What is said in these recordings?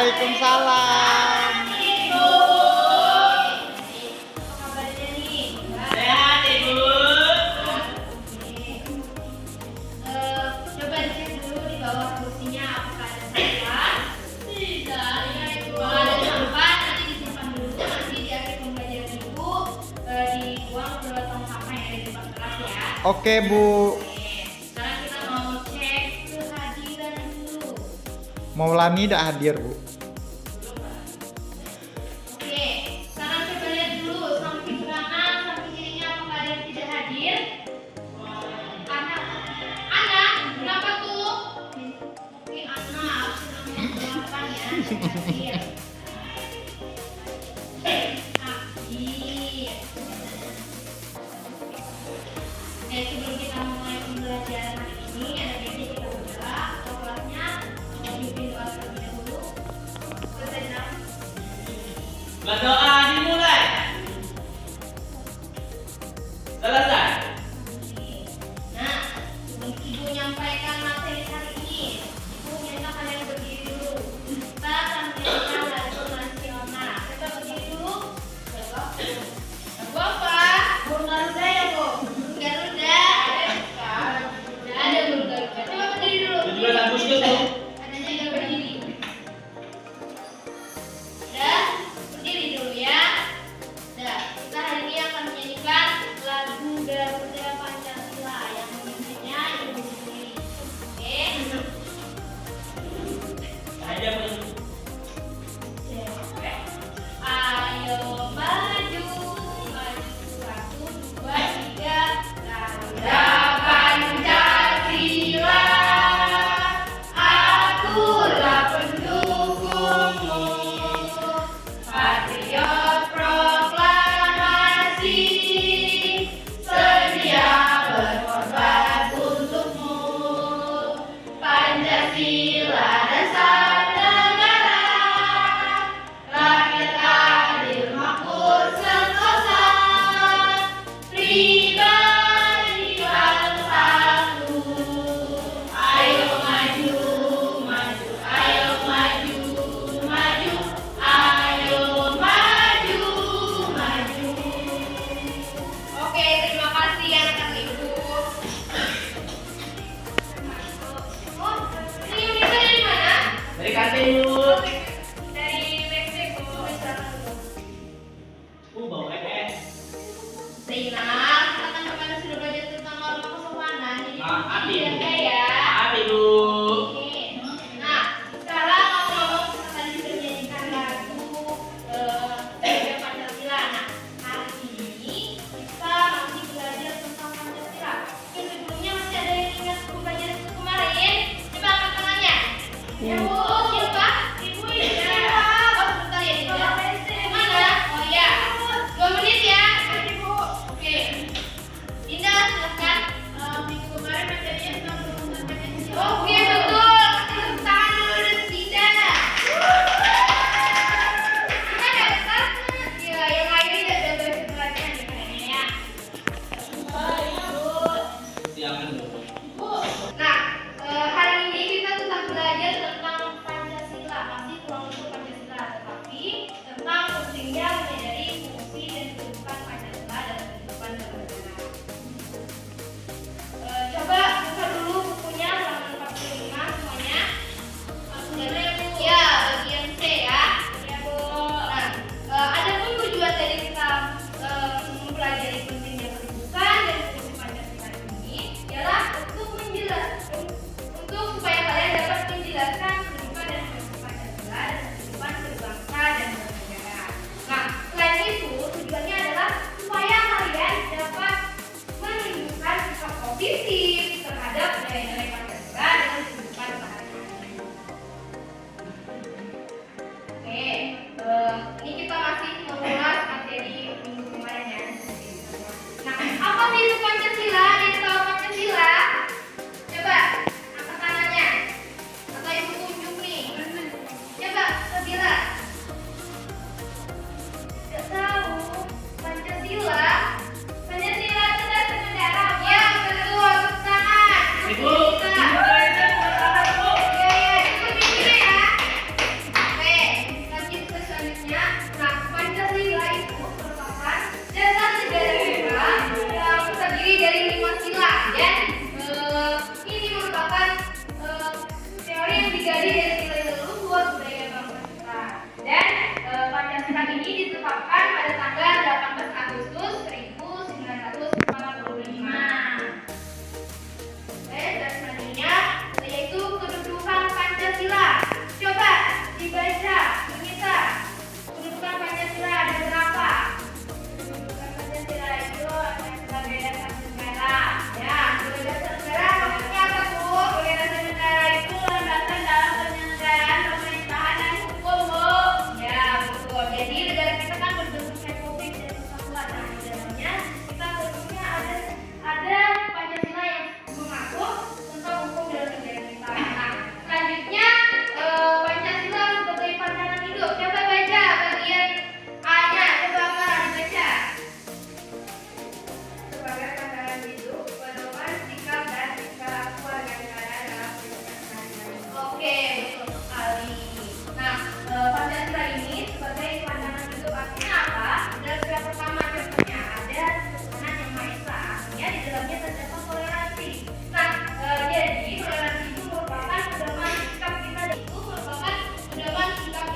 Waalaikumsalam. Sehat Ibu. Coba dicek dulu di bawah kursinya apakah ada sampah. Tidak, ya Ibu. Kalau ada sampah nanti disimpan dulu, nanti di akhir pembelajaran Ibu dibuang ke tong sampah yang ada di depan kelas ya. Oke, Bu. Sekarang kita mau cek kehadiran dulu. Maulani tidak hadir, Bu. Oke, sekarang coba lihat dulu samping kanan, samping kirinya apakah ada yang tidak hadir? Anak, kenapa tuh? Oke, anak, kenapa ya? Hadir. Hadir. Oke, sebelum kita mulai pembelajaran hari ini, ada baiknya kita berdoa. Kelasnya pimpin doa terlebih dahulu. Selesai, Nak? Berdoa dimulai. Selesai. Nah, sebelum Ibu menyampaikan materi hari ini, Ibu minta kalian berdiri dulu. Kita akan menyampaikan lagu nasional. Coba berdiri dulu. Coba. Lagu apa? Burung Garuda ya, Bu? Burung Garuda. Ada burung Garuda. Coba berdiri dulu. 17 Agustus, Bu. Adanya nggak berdiri. Udah, berdiri dulu ya.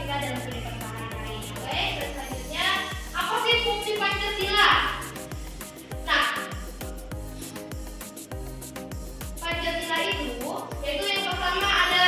kita dalam kehidupan sehari-hari. Oke, selanjutnya apa sih fungsi Pancasila? Nah, Pancasila itu yaitu yang pertama ada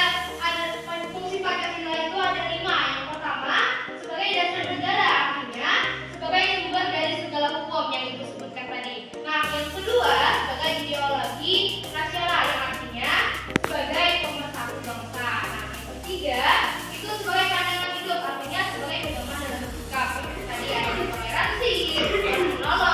fungsi Pancasila itu ada 5. Yang pertama sebagai dasar negara, artinya sebagai sumber dari segala hukum yang ibu sebutkan tadi. Nah, yang kedua sebagai ideologi nasional yang artinya sebagai pemersatu bangsa. Nah, yang ketiga itu sebagai pandangan hidup, artinya sebagai pedoman dalam bersikap. Tadi ada toleransi, menolong,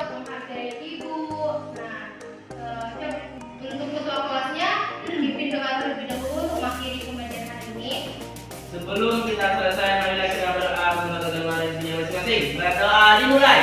harus menghargai ibu. Nah, untuk ketua kelasnya pimpin doa terlebih dahulu untuk mengakhiri pembelajaran hari ini. Sebelum kita selesai, marilah kita berdoa untuk teman-teman di dunia masing-masing. Berdoa dimulai.